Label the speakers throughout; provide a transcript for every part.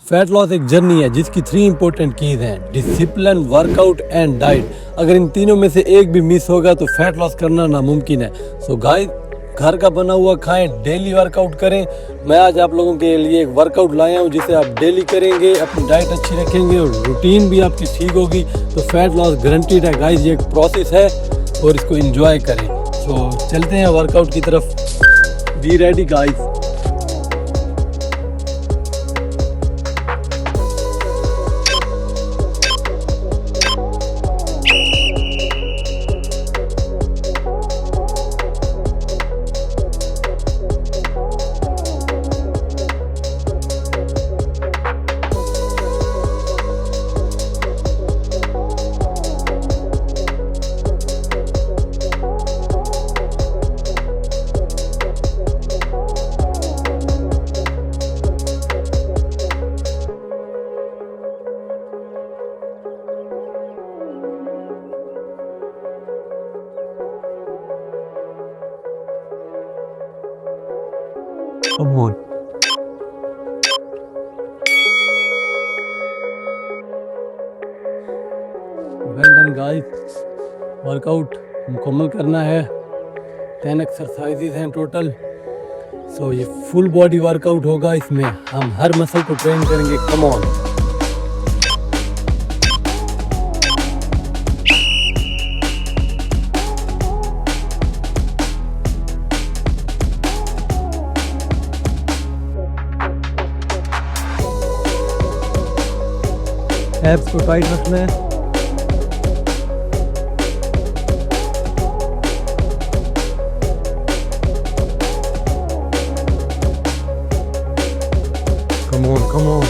Speaker 1: Fat loss एक journey है जिसकी 3 इंपॉर्टेंट कीज हैं, डिसिप्लिन, वर्कआउट एंड डाइट। अगर इन तीनों में से एक भी मिस होगा तो फैट लॉस करना नामुमकिन है। सो गाइस, घर का बना हुआ खाएं, डेली वर्कआउट करें। मैं आज आप लोगों के लिए एक वर्कआउट लाया हूं जिसे आप डेली करेंगे, अपनी डाइट अच्छी रखेंगे और रूटीन भी आपकी ठीक होगी तो फैट लॉस गारंटीड है। गाइस, ये एक प्रोसेस है और इसको एंजॉय करें। सो चलते हैं वर्कआउट की तरफ। Be ready guys. Come on. Well done guys, workout मुकम्मल करना है। 10 एक्सरसाइजेज हैं टोटल। सो ये फुल बॉडी वर्कआउट होगा, इसमें हम हर मसल को ट्रेन करेंगे। Come on. एब्स को टाइट रखना है। Come on, come on.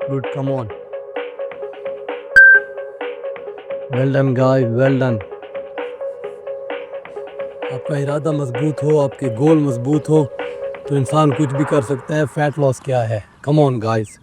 Speaker 1: Good, come on. Well done guys, well done. आपका इरादा मजबूत हो, आपके गोल मजबूत हो तो इंसान कुछ भी कर सकता है। फैट लॉस क्या है? Come on guys.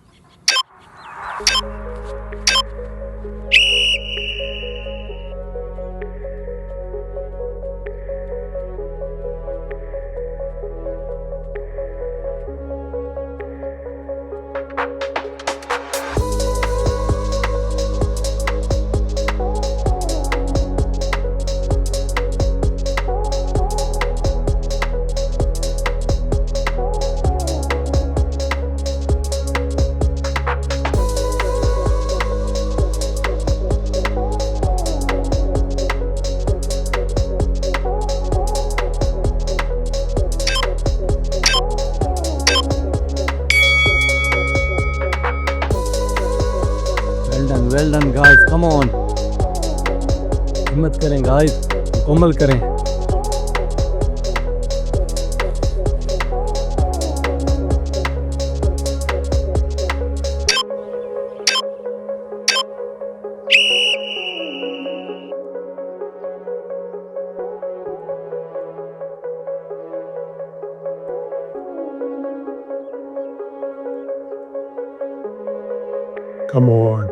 Speaker 1: Well done guys, come on. हिम्मत करें गाइस, मुकम्मल करें। Come on.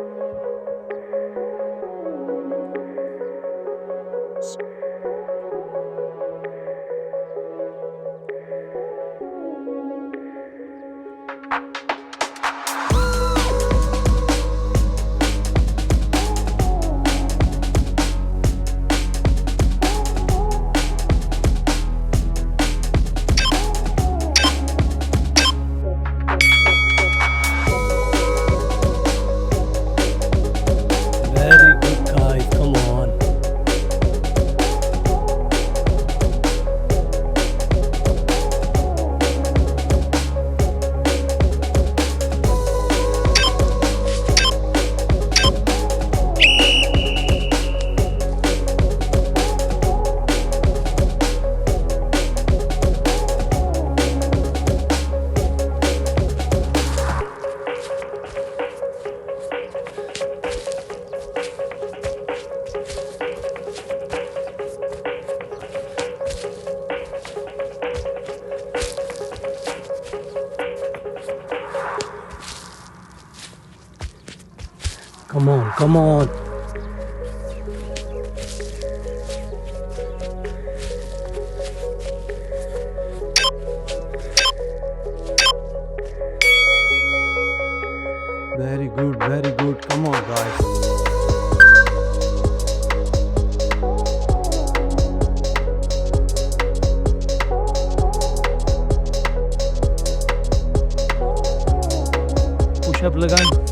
Speaker 1: Come on, come on. Very good, very good. Come on, guys. Push up लगाएं.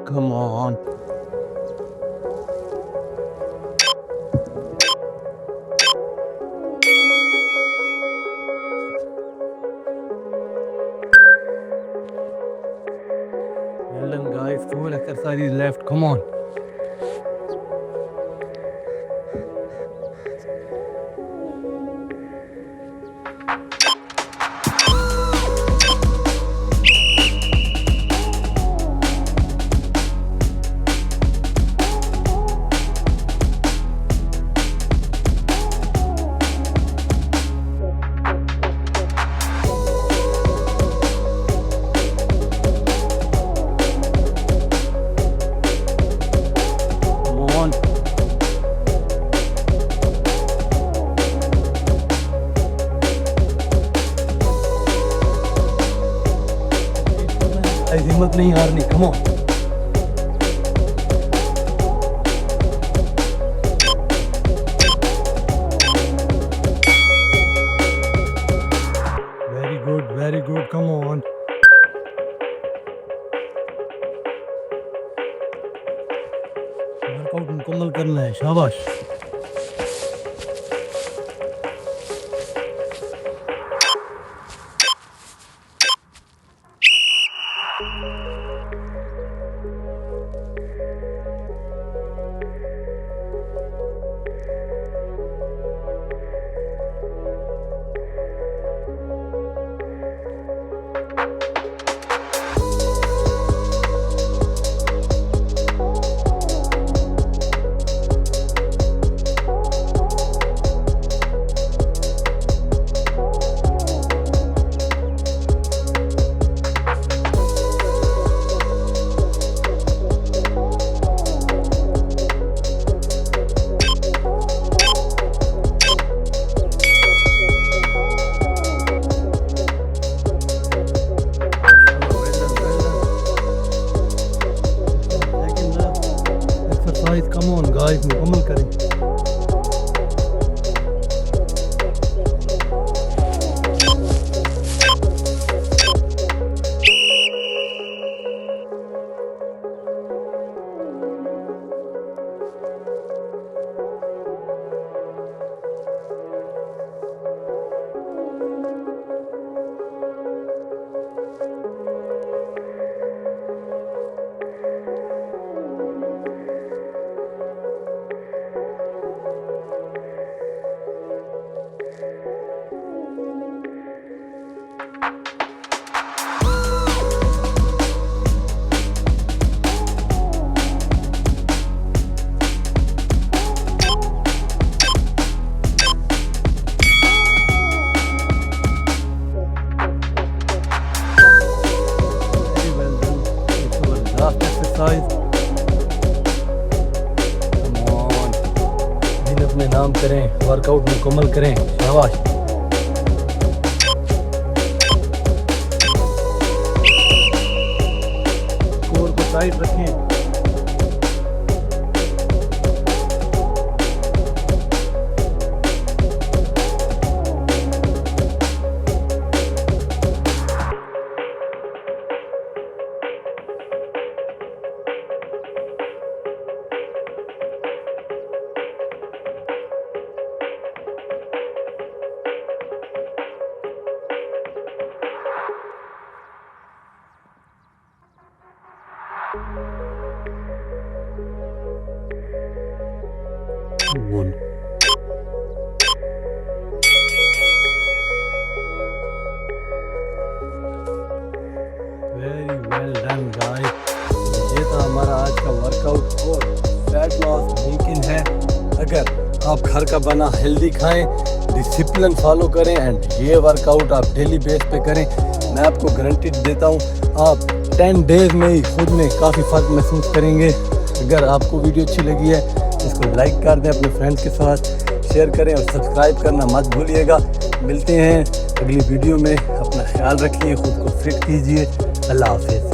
Speaker 1: Come on. Well done, guys. Full exercise is left. Come on. Come on. हिम्मत नहीं हारनी. Come on. Very good, very good. Come on. Workout मुकम्मल करना है. शाबाश. Exercise, come on, guys. मुकम्मल करें. Last exercise. Come on. दिन अपने नाम करें. वर्कआउट मुकम्मल करें. शाबाश. कोर को टाइट रखें. फैट लॉस मुमकिन है अगर आप घर का बना हेल्दी खाएं, डिसिप्लिन फॉलो करें एंड ये वर्कआउट आप डेली बेस पे करें। मैं आपको गारंटी देता हूँ आप 10 डेज में ही खुद में काफ़ी फ़र्क महसूस करेंगे। अगर आपको वीडियो अच्छी लगी है इसको लाइक कर दें, अपने फ्रेंड्स के साथ शेयर करें और सब्सक्राइब करना मत भूलिएगा। मिलते हैं अगली वीडियो में, अपना ख्याल रखिए, खुद को फिट कीजिए। अल्लाह हाफिज़।